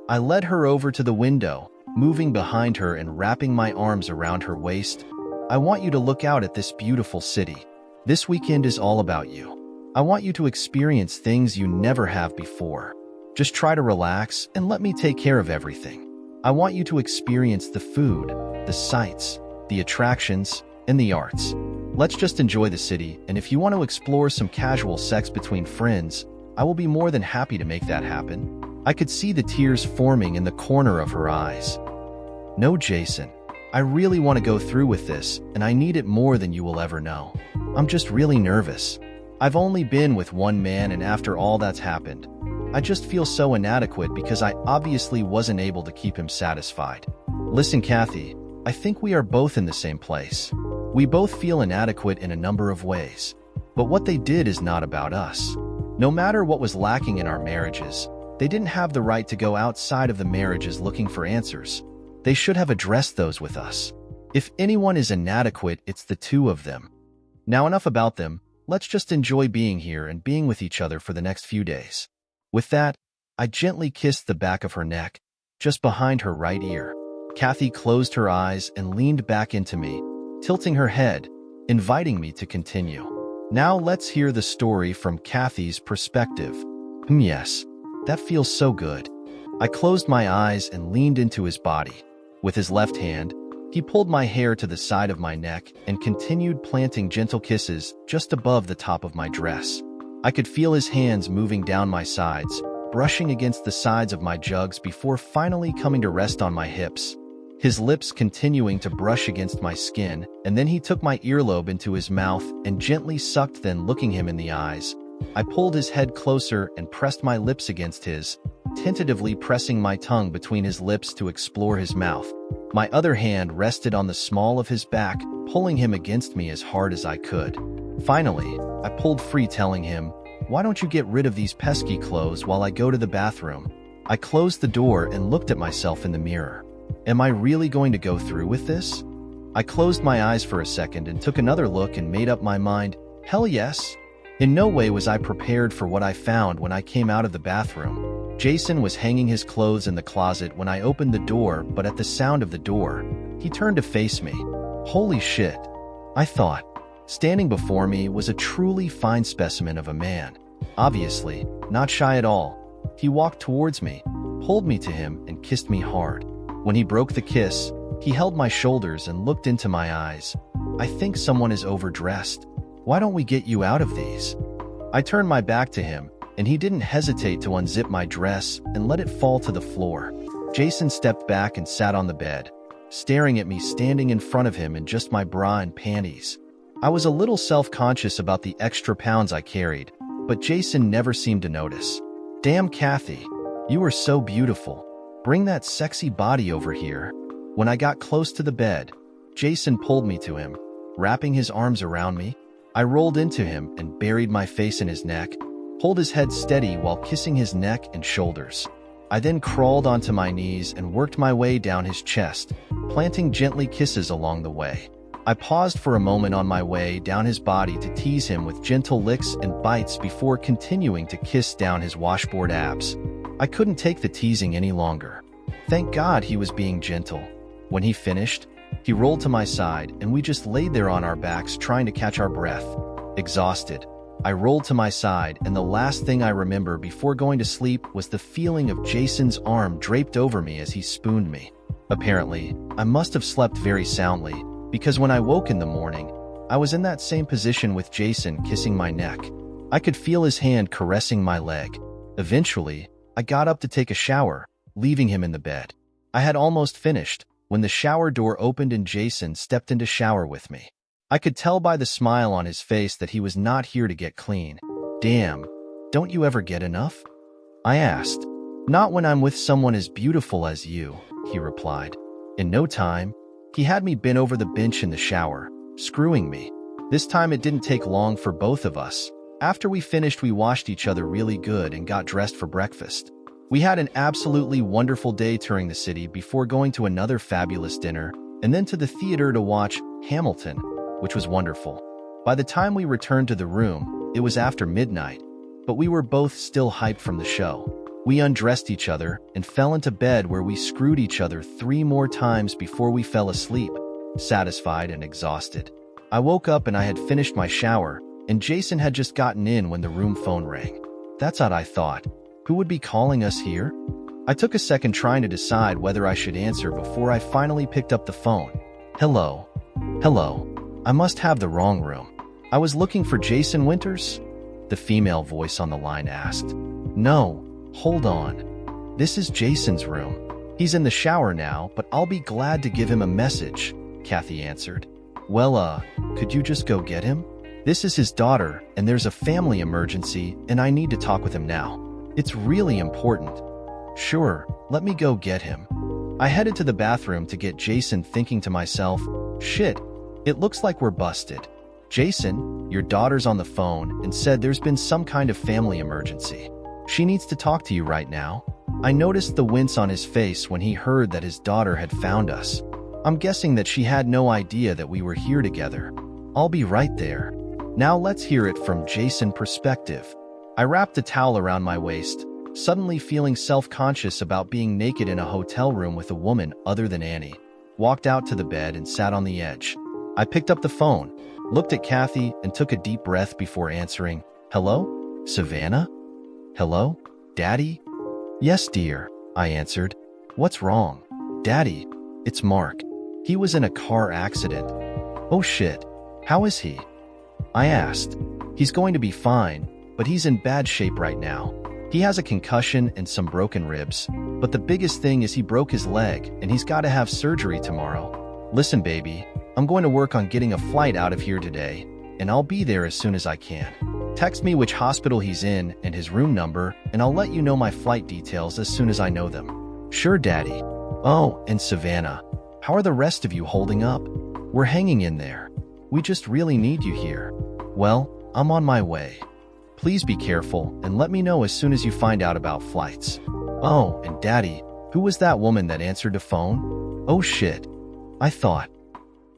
I led her over to the window, moving behind her and wrapping my arms around her waist. I want you to look out at this beautiful city. This weekend is all about you. I want you to experience things you never have before. Just try to relax and let me take care of everything. I want you to experience the food, the sights, the attractions, and the arts. Let's just enjoy the city, and if you want to explore some casual sex between friends, I will be more than happy to make that happen. I could see the tears forming in the corner of her eyes. No, Jason. I really want to go through with this, and I need it more than you will ever know. I'm just really nervous. I've only been with one man, and after all that's happened, I just feel so inadequate because I obviously wasn't able to keep him satisfied. Listen, Kathy, I think we are both in the same place. We both feel inadequate in a number of ways. But what they did is not about us. No matter what was lacking in our marriages, they didn't have the right to go outside of the marriages looking for answers. They should have addressed those with us. If anyone is inadequate, it's the two of them. Now enough about them, let's just enjoy being here and being with each other for the next few days. With that, I gently kissed the back of her neck, just behind her right ear. Kathy closed her eyes and leaned back into me, tilting her head, inviting me to continue. Now let's hear the story from Kathy's perspective. Yes, that feels so good. I closed my eyes and leaned into his body. With his left hand, he pulled my hair to the side of my neck and continued planting gentle kisses just above the top of my dress. I could feel his hands moving down my sides, brushing against the sides of my jugs before finally coming to rest on my hips. His lips continuing to brush against my skin, and then he took my earlobe into his mouth and gently sucked, then looking him in the eyes. I pulled his head closer and pressed my lips against his, tentatively pressing my tongue between his lips to explore his mouth. My other hand rested on the small of his back, pulling him against me as hard as I could. Finally, I pulled free, telling him, "Why don't you get rid of these pesky clothes while I go to the bathroom?" I closed the door and looked at myself in the mirror. Am I really going to go through with this? I closed my eyes for a second and took another look and made up my mind, hell yes. In no way was I prepared for what I found when I came out of the bathroom. Jason was hanging his clothes in the closet when I opened the door, but at the sound of the door, he turned to face me. Holy shit, I thought. Standing before me was a truly fine specimen of a man. Obviously, not shy at all. He walked towards me, pulled me to him, and kissed me hard. When he broke the kiss, he held my shoulders and looked into my eyes. I think someone is overdressed. Why don't we get you out of these? I turned my back to him, and he didn't hesitate to unzip my dress and let it fall to the floor. Jason stepped back and sat on the bed, staring at me standing in front of him in just my bra and panties. I was a little self-conscious about the extra pounds I carried, but Jason never seemed to notice. Damn, Kathy, you are so beautiful. Bring that sexy body over here. When I got close to the bed, Jason pulled me to him, wrapping his arms around me. I rolled into him and buried my face in his neck, pulled his head steady while kissing his neck and shoulders. I then crawled onto my knees and worked my way down his chest, planting gently kisses along the way. I paused for a moment on my way down his body to tease him with gentle licks and bites before continuing to kiss down his washboard abs. I couldn't take the teasing any longer. Thank God he was being gentle. When he finished, he rolled to my side and we just laid there on our backs trying to catch our breath. Exhausted, I rolled to my side, and the last thing I remember before going to sleep was the feeling of Jason's arm draped over me as he spooned me. Apparently, I must have slept very soundly, because when I woke in the morning, I was in that same position with Jason kissing my neck. I could feel his hand caressing my leg. Eventually, I got up to take a shower, leaving him in the bed. I had almost finished when the shower door opened and Jason stepped into shower with me. I could tell by the smile on his face that he was not here to get clean. Damn, don't you ever get enough? I asked. Not when I'm with someone as beautiful as you, he replied. In no time, he had me bent over the bench in the shower, screwing me. This time it didn't take long for both of us. After we finished, we washed each other really good and got dressed for breakfast. We had an absolutely wonderful day touring the city before going to another fabulous dinner and then to the theater to watch Hamilton, which was wonderful. By the time we returned to the room, it was after midnight, but we were both still hyped from the show. We undressed each other and fell into bed where we screwed each other 3 more times before we fell asleep, satisfied and exhausted. I woke up and I had finished my shower, and Jason had just gotten in when the room phone rang. That's odd, I thought. Who would be calling us here? I took a second trying to decide whether I should answer before I finally picked up the phone. Hello. Hello. I must have the wrong room. I was looking for Jason Winters? The female voice on the line asked. No, hold on. This is Jason's room. He's in the shower now, but I'll be glad to give him a message, Kathy answered. Well, could you just go get him? This is his daughter, and there's a family emergency, and I need to talk with him now. It's really important. Sure, let me go get him. I headed to the bathroom to get Jason, thinking to myself, shit, it looks like we're busted. Jason, your daughter's on the phone and said there's been some kind of family emergency. She needs to talk to you right now. I noticed the wince on his face when he heard that his daughter had found us. I'm guessing that she had no idea that we were here together. I'll be right there. Now let's hear it from Jason's perspective. I wrapped a towel around my waist, suddenly feeling self-conscious about being naked in a hotel room with a woman other than Annie. Walked out to the bed and sat on the edge. I picked up the phone, looked at Kathy, and took a deep breath before answering. Hello? Savannah? Hello? Daddy? Yes, dear, I answered. What's wrong? Daddy, it's Mark. He was in a car accident. Oh shit. How is he? I asked. He's going to be fine, but he's in bad shape right now. He has a concussion and some broken ribs, but the biggest thing is he broke his leg and he's got to have surgery tomorrow. Listen, baby, I'm going to work on getting a flight out of here today, and I'll be there as soon as I can. Text me which hospital he's in and his room number, and I'll let you know my flight details as soon as I know them. Sure, Daddy. Oh, and Savannah, how are the rest of you holding up? We're hanging in there. We just really need you here. Well, I'm on my way. Please be careful and let me know as soon as you find out about flights. Oh, and Daddy, who was that woman that answered the phone? Oh shit. I thought.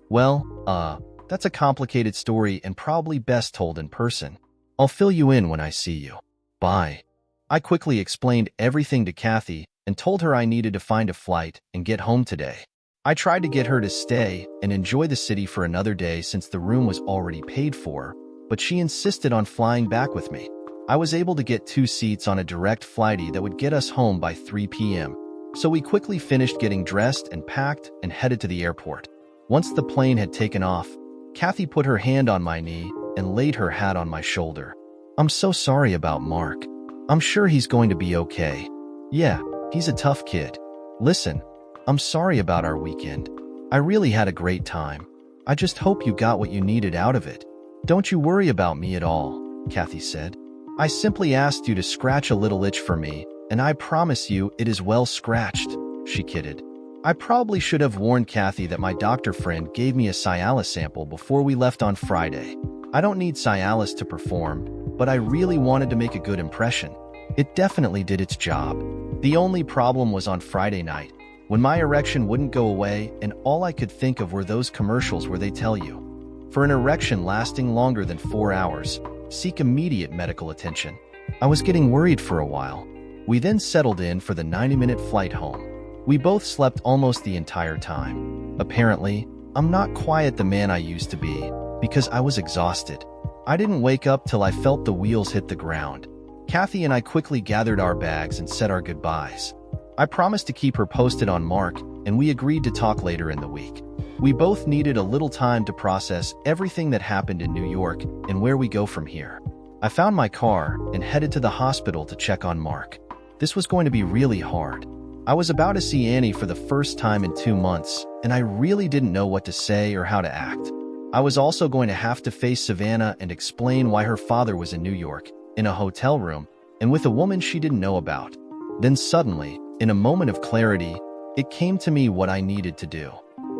Well, that's a complicated story and probably best told in person. I'll fill you in when I see you. Bye. I quickly explained everything to Kathy and told her I needed to find a flight and get home today. I tried to get her to stay and enjoy the city for another day since the room was already paid for, but she insisted on flying back with me. I was able to get 2 seats on a direct flighty that would get us home by 3 p.m., so we quickly finished getting dressed and packed and headed to the airport. Once the plane had taken off, Kathy put her hand on my knee and laid her hat on my shoulder. I'm so sorry about Mark. I'm sure he's going to be okay. Yeah, he's a tough kid. Listen, I'm sorry about our weekend. I really had a great time. I just hope you got what you needed out of it. Don't you worry about me at all, Kathy said. I simply asked you to scratch a little itch for me, and I promise you it is well scratched, she kidded. I probably should have warned Kathy that my doctor friend gave me a Cialis sample before we left on Friday. I don't need Cialis to perform, but I really wanted to make a good impression. It definitely did its job. The only problem was on Friday night, when my erection wouldn't go away and all I could think of were those commercials where they tell you, for an erection lasting longer than 4 hours, seek immediate medical attention. I was getting worried for a while. We then settled in for the 90-minute flight home. We both slept almost the entire time. Apparently, I'm not quite the man I used to be because I was exhausted. I didn't wake up till I felt the wheels hit the ground. Kathy and I quickly gathered our bags and said our goodbyes. I promised to keep her posted on Mark, and we agreed to talk later in the week. We both needed a little time to process everything that happened in New York and where we go from here. I found my car and headed to the hospital to check on Mark. This was going to be really hard. I was about to see Annie for the first time in 2 months, and I really didn't know what to say or how to act. I was also going to have to face Savannah and explain why her father was in New York, in a hotel room, and with a woman she didn't know about. Then suddenly, in a moment of clarity, it came to me what I needed to do.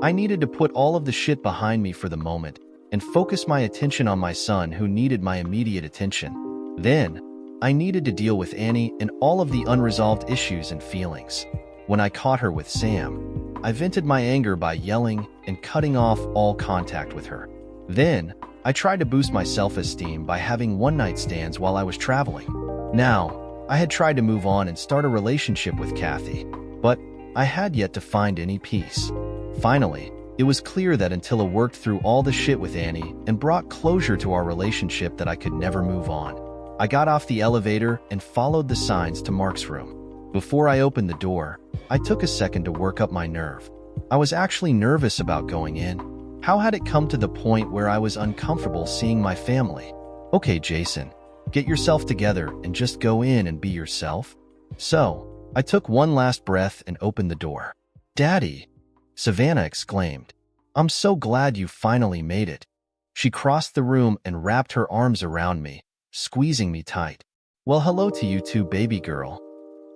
I needed to put all of the shit behind me for the moment and focus my attention on my son who needed my immediate attention. Then, I needed to deal with Annie and all of the unresolved issues and feelings. When I caught her with Sam, I vented my anger by yelling and cutting off all contact with her. Then, I tried to boost my self-esteem by having one-night stands while I was traveling. Now, I had tried to move on and start a relationship with Kathy, but I had yet to find any peace. Finally, it was clear that until I worked through all the shit with Annie and brought closure to our relationship that I could never move on. I got off the elevator and followed the signs to Mark's room. Before I opened the door, I took a second to work up my nerve. I was actually nervous about going in. How had it come to the point where I was uncomfortable seeing my family? Okay, Jason, get yourself together and just go in and be yourself. So, I took one last breath and opened the door. Daddy, Savannah exclaimed. I'm so glad you finally made it. She crossed the room and wrapped her arms around me, squeezing me tight. Well, hello to you too, baby girl.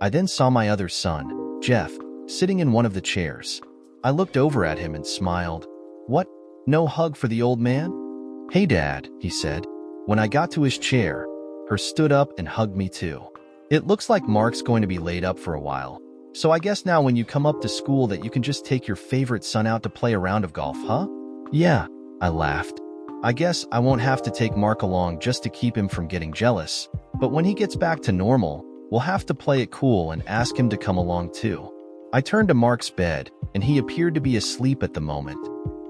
I then saw my other son, Jeff, sitting in one of the chairs. I looked over at him and smiled. What? No hug for the old man? Hey, Dad, he said. When I got to his chair, her stood up and hugged me too. It looks like Mark's going to be laid up for a while. So I guess now when you come up to school that you can just take your favorite son out to play a round of golf, huh? Yeah, I laughed. I guess I won't have to take Mark along just to keep him from getting jealous. But when he gets back to normal, we'll have to play it cool and ask him to come along too. I turned to Mark's bed, and he appeared to be asleep at the moment.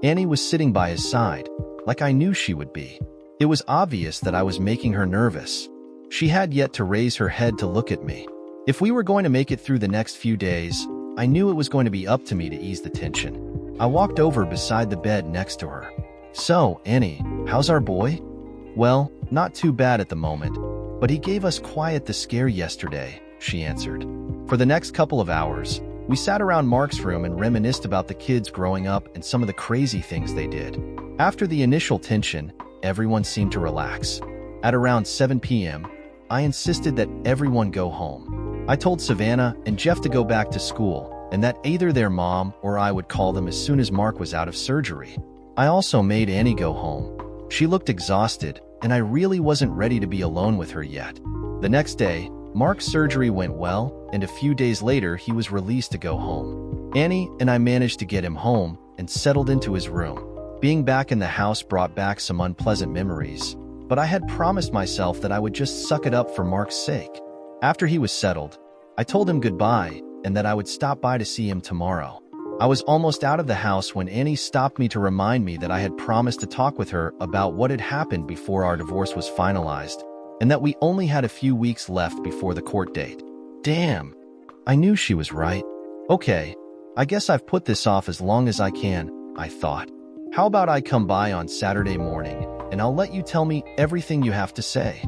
Annie was sitting by his side, like I knew she would be. It was obvious that I was making her nervous. She had yet to raise her head to look at me. If we were going to make it through the next few days, I knew it was going to be up to me to ease the tension. I walked over beside the bed next to her. So, Annie, how's our boy? Well, not too bad at the moment, but he gave us quite the scare yesterday, she answered. For the next couple of hours, we sat around Mark's room and reminisced about the kids growing up and some of the crazy things they did. After the initial tension, everyone seemed to relax. At around 7 p.m., I insisted that everyone go home. I told Savannah and Jeff to go back to school and that either their mom or I would call them as soon as Mark was out of surgery. I also made Annie go home. She looked exhausted, and I really wasn't ready to be alone with her yet. The next day, Mark's surgery went well, and a few days later he was released to go home. Annie and I managed to get him home and settled into his room. Being back in the house brought back some unpleasant memories, but I had promised myself that I would just suck it up for Mark's sake. After he was settled, I told him goodbye and that I would stop by to see him tomorrow. I was almost out of the house when Annie stopped me to remind me that I had promised to talk with her about what had happened before our divorce was finalized, and that we only had a few weeks left before the court date. Damn, I knew she was right. Okay, I guess I've put this off as long as I can, I thought. How about I come by on Saturday morning, and I'll let you tell me everything you have to say.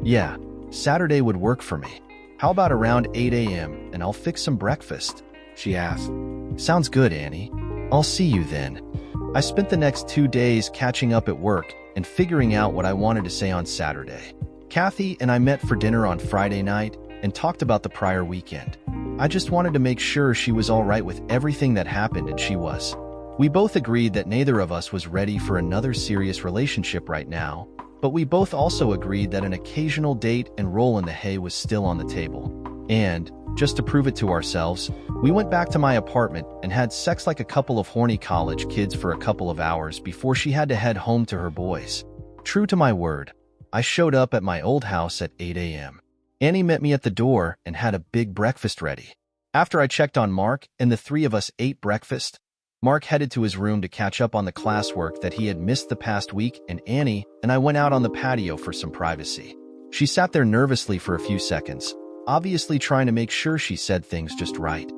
Yeah, Saturday would work for me. How about around 8 a.m. and I'll fix some breakfast, she asked. Sounds good, Annie. I'll see you then. I spent the next 2 days catching up at work and figuring out what I wanted to say on Saturday. Kathy and I met for dinner on Friday night and talked about the prior weekend. I just wanted to make sure she was all right with everything that happened, and she was. We both agreed that neither of us was ready for another serious relationship right now, but we both also agreed that an occasional date and roll in the hay was still on the table. And, just to prove it to ourselves, we went back to my apartment and had sex like a couple of horny college kids for a couple of hours before she had to head home to her boys. True to my word, I showed up at my old house at 8 a.m. Annie met me at the door and had a big breakfast ready. After I checked on Mark and the three of us ate breakfast, Mark headed to his room to catch up on the classwork that he had missed the past week, and Annie and I went out on the patio for some privacy. She sat there nervously for a few seconds, obviously trying to make sure she said things just right.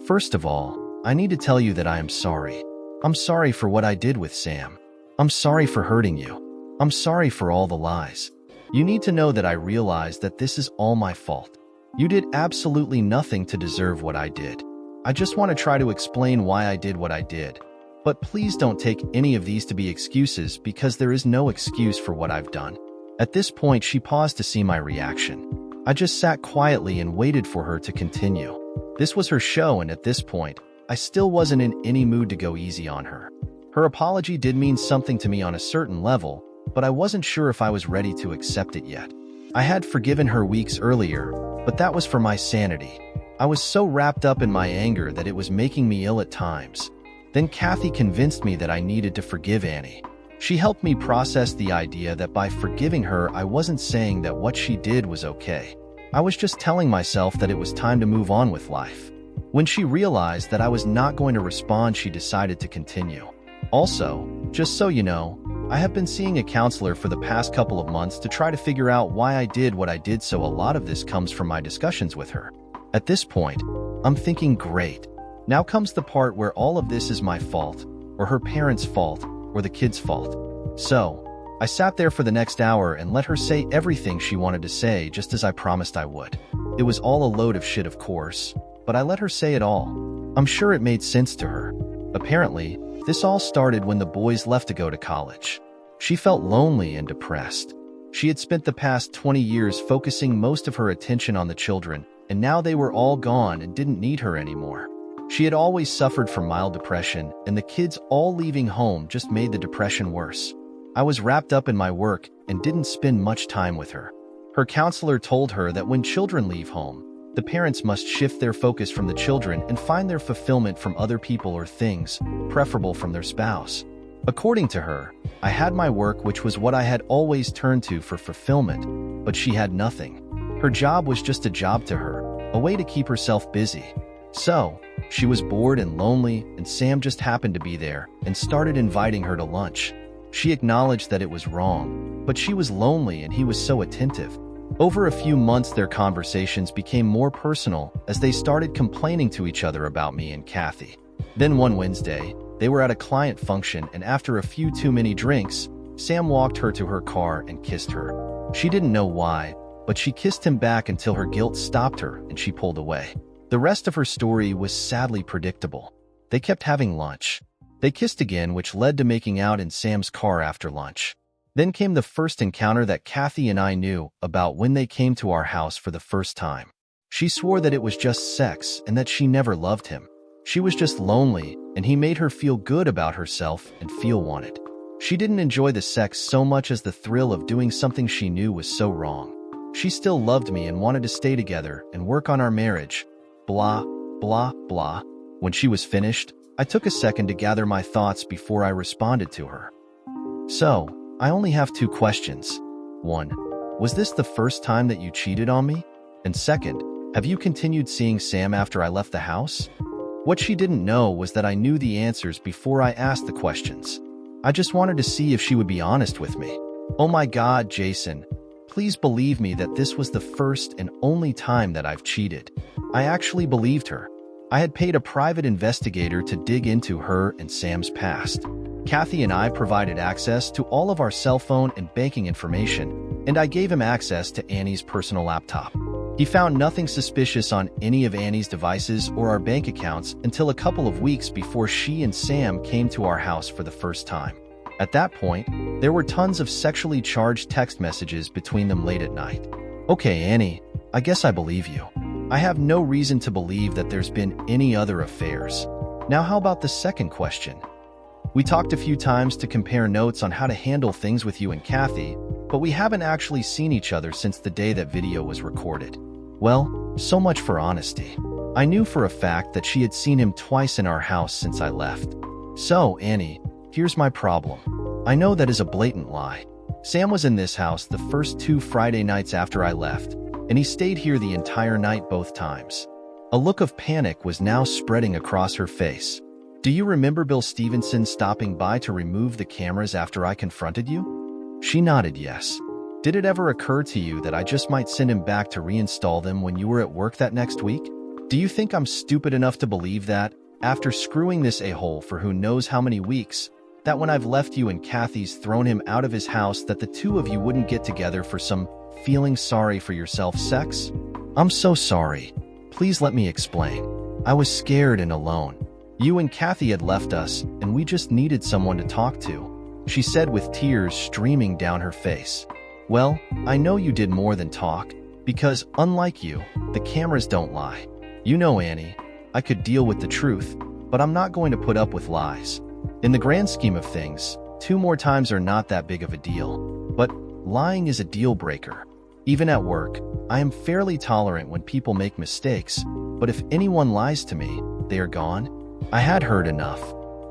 First of all, I need to tell you that I am sorry. I'm sorry for what I did with Sam. I'm sorry for hurting you. I'm sorry for all the lies. You need to know that I realize that this is all my fault. You did absolutely nothing to deserve what I did. I just want to try to explain why I did what I did. But please don't take any of these to be excuses, because there is no excuse for what I've done. At this point, she paused to see my reaction. I just sat quietly and waited for her to continue. This was her show, and at this point, I still wasn't in any mood to go easy on her. Her apology did mean something to me on a certain level, but I wasn't sure if I was ready to accept it yet. I had forgiven her weeks earlier, but that was for my sanity. I was so wrapped up in my anger that it was making me ill at times. Then Kathy convinced me that I needed to forgive Annie. She helped me process the idea that by forgiving her, I wasn't saying that what she did was okay. I was just telling myself that it was time to move on with life. When she realized that I was not going to respond, she decided to continue. Also, just so you know, I have been seeing a counselor for the past couple of months to try to figure out why I did what I did, so a lot of this comes from my discussions with her. At this point, I'm thinking, great. Now comes the part where all of this is my fault, or her parents' fault, or the kids' fault. So, I sat there for the next hour and let her say everything she wanted to say, just as I promised I would. It was all a load of shit, of course, but I let her say it all. I'm sure it made sense to her. Apparently, this all started when the boys left to go to college. She felt lonely and depressed. She had spent the past 20 years focusing most of her attention on the children, and now they were all gone and didn't need her anymore. She had always suffered from mild depression, and the kids all leaving home just made the depression worse. I was wrapped up in my work and didn't spend much time with her. Her counselor told her that when children leave home, the parents must shift their focus from the children and find their fulfillment from other people or things, preferable from their spouse. According to her, I had my work, which was what I had always turned to for fulfillment, but she had nothing. Her job was just a job to her, a way to keep herself busy. So, she was bored and lonely, and Sam just happened to be there and started inviting her to lunch. She acknowledged that it was wrong, but she was lonely and he was so attentive. Over a few months, their conversations became more personal as they started complaining to each other about me and Kathy. Then one Wednesday, they were at a client function, and after a few too many drinks, Sam walked her to her car and kissed her. She didn't know why, but she kissed him back until her guilt stopped her and she pulled away. The rest of her story was sadly predictable. They kept having lunch. They kissed again, which led to making out in Sam's car after lunch. Then came the first encounter that Kathy and I knew about when they came to our house for the first time. She swore that it was just sex and that she never loved him. She was just lonely, and he made her feel good about herself and feel wanted. She didn't enjoy the sex so much as the thrill of doing something she knew was so wrong. She still loved me and wanted to stay together and work on our marriage. Blah, blah, blah. When she was finished, I took a second to gather my thoughts before I responded to her. So, I only have 2 questions. 1. Was this the first time that you cheated on me? And 2, have you continued seeing Sam after I left the house? What she didn't know was that I knew the answers before I asked the questions. I just wanted to see if she would be honest with me. Oh my God, Jason. Please believe me that this was the first and only time that I've cheated. I actually believed her. I had paid a private investigator to dig into her and Sam's past. Kathy and I provided access to all of our cell phone and banking information, and I gave him access to Annie's personal laptop. He found nothing suspicious on any of Annie's devices or our bank accounts until a couple of weeks before she and Sam came to our house for the first time. At that point, there were tons of sexually charged text messages between them late at night. Okay, Annie, I guess I believe you. I have no reason to believe that there's been any other affairs. Now, how about the second question? We talked a few times to compare notes on how to handle things with you and Kathy, but we haven't actually seen each other since the day that video was recorded. Well, so much for honesty. I knew for a fact that she had seen him twice in our house since I left. So, Annie, here's my problem. I know that is a blatant lie. Sam was in this house the first 2 Friday nights after I left, and he stayed here the entire night both times. A look of panic was now spreading across her face. Do you remember Bill Stevenson stopping by to remove the cameras after I confronted you? She nodded yes. Did it ever occur to you that I just might send him back to reinstall them when you were at work that next week? Do you think I'm stupid enough to believe that, after screwing this a-hole for who knows how many weeks, that when I've left you and Kathy's thrown him out of his house, that the 2 of you wouldn't get together for some feeling sorry for yourself sex? I'm so sorry. Please let me explain. I was scared and alone. You and Kathy had left us, and we just needed someone to talk to, she said with tears streaming down her face. Well, I know you did more than talk, because, unlike you, the cameras don't lie. You know, Annie, I could deal with the truth, but I'm not going to put up with lies. In the grand scheme of things, 2 more times are not that big of a deal. But lying is a deal breaker. Even at work, I am fairly tolerant when people make mistakes, but if anyone lies to me, they are gone. I had heard enough.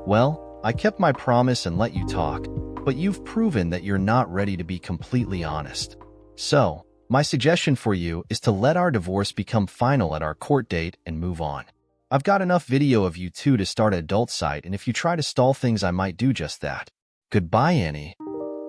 Well, I kept my promise and let you talk, but you've proven that you're not ready to be completely honest. So, my suggestion for you is to let our divorce become final at our court date and move on. I've got enough video of you two to start an adult site, and if you try to stall things, I might do just that. Goodbye, Annie.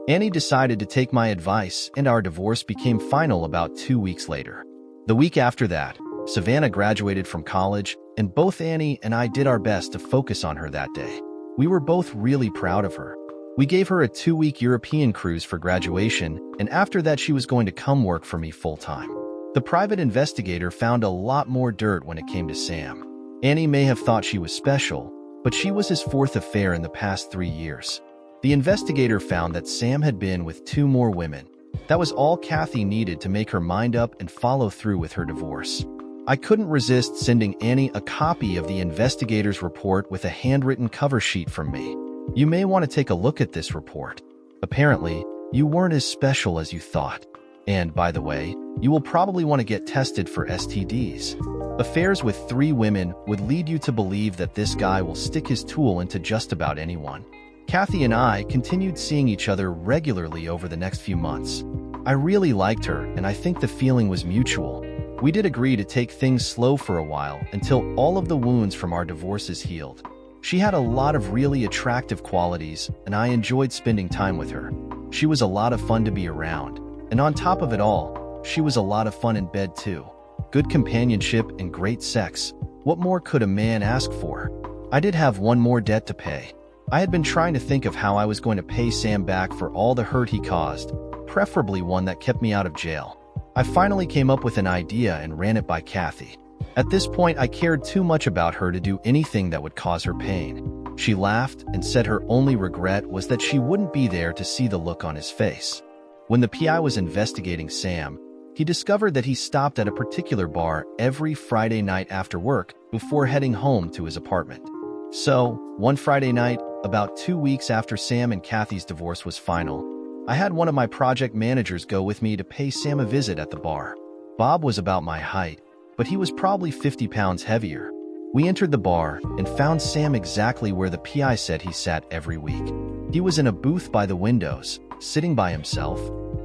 Annie decided to take my advice, and our divorce became final about 2 weeks later. The week after that, Savannah graduated from college, and both Annie and I did our best to focus on her that day. We were both really proud of her. We gave her a 2-week European cruise for graduation, and after that she was going to come work for me full-time. The private investigator found a lot more dirt when it came to Sam. Annie may have thought she was special, but she was his 4th affair in the past 3 years. The investigator found that Sam had been with 2 more women. That was all Kathy needed to make her mind up and follow through with her divorce. I couldn't resist sending Annie a copy of the investigator's report with a handwritten cover sheet from me. You may want to take a look at this report. Apparently, you weren't as special as you thought. And, by the way, you will probably want to get tested for STDs. Affairs with 3 women would lead you to believe that this guy will stick his tool into just about anyone. Kathy and I continued seeing each other regularly over the next few months. I really liked her, and I think the feeling was mutual. We did agree to take things slow for a while until all of the wounds from our divorces healed. She had a lot of really attractive qualities, and I enjoyed spending time with her. She was a lot of fun to be around, and on top of it all, she was a lot of fun in bed too. Good companionship and great sex. What more could a man ask for? I did have one more debt to pay. I had been trying to think of how I was going to pay Sam back for all the hurt he caused, preferably one that kept me out of jail. I finally came up with an idea and ran it by Kathy. At this point, I cared too much about her to do anything that would cause her pain. She laughed and said her only regret was that she wouldn't be there to see the look on his face. When the PI was investigating Sam, he discovered that he stopped at a particular bar every Friday night after work before heading home to his apartment. So, one Friday night, about 2 weeks after Sam and Kathy's divorce was final, I had one of my project managers go with me to pay Sam a visit at the bar. Bob was about my height, but he was probably 50 pounds heavier. We entered the bar and found Sam exactly where the PI said he sat every week. He was in a booth by the windows, sitting by himself.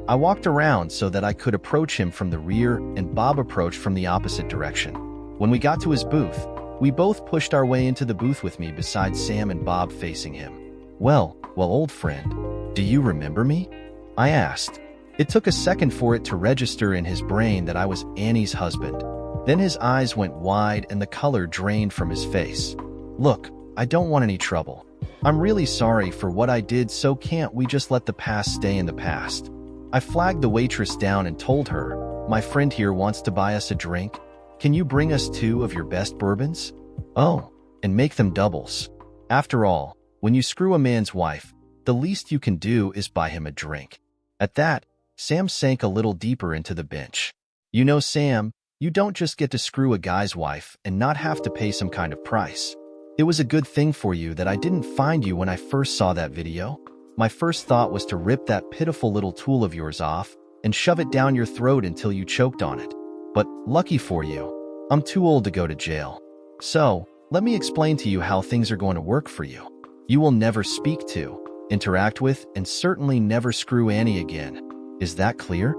I walked around so that I could approach him from the rear, and Bob approached from the opposite direction. When we got to his booth, we both pushed our way into the booth with me beside Sam and Bob facing him. Well, old friend, do you remember me? I asked. It took a second for it to register in his brain that I was Annie's husband. Then his eyes went wide and the color drained from his face. Look, I don't want any trouble. I'm really sorry for what I did, so can't we just let the past stay in the past? I flagged the waitress down and told her, my friend here wants to buy us a drink. Can you bring us 2 of your best bourbons? Oh, and make them doubles. After all, when you screw a man's wife, the least you can do is buy him a drink. At that, Sam sank a little deeper into the bench. You know, Sam, you don't just get to screw a guy's wife and not have to pay some kind of price. It was a good thing for you that I didn't find you when I first saw that video. My first thought was to rip that pitiful little tool of yours off and shove it down your throat until you choked on it. But lucky for you, I'm too old to go to jail. So, let me explain to you how things are going to work for you. You will never speak to, interact with, and certainly never screw Annie again. Is that clear?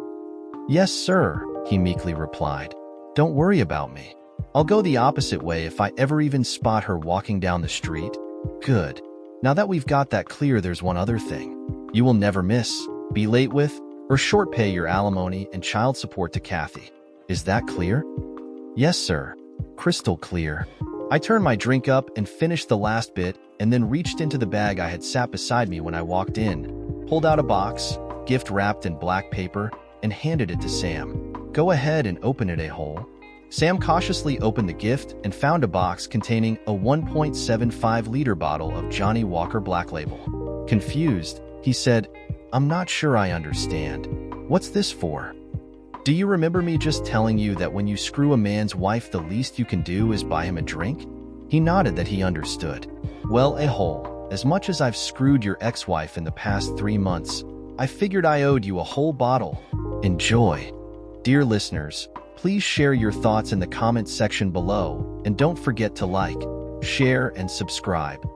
Yes, sir, he meekly replied. Don't worry about me. I'll go the opposite way if I ever even spot her walking down the street. Good. Now that we've got that clear, there's one other thing. You will never miss, be late with, or short pay your alimony and child support to Kathy. Is that clear? Yes, sir. Crystal clear. I turned my drink up and finished the last bit, and then reached into the bag I had sat beside me when I walked in, pulled out a box, gift wrapped in black paper, and handed it to Sam. Go ahead and open it, a-hole. Sam cautiously opened the gift and found a box containing a 1.75-liter bottle of Johnny Walker Black Label. Confused, he said, I'm not sure I understand. What's this for? Do you remember me just telling you that when you screw a man's wife, the least you can do is buy him a drink? He nodded that he understood. Well, a-hole, As much as I've screwed your ex-wife in the past 3 months, I figured I owed you a whole bottle. Enjoy. Dear listeners, please share your thoughts in the comments section below, and don't forget to like, share, and subscribe.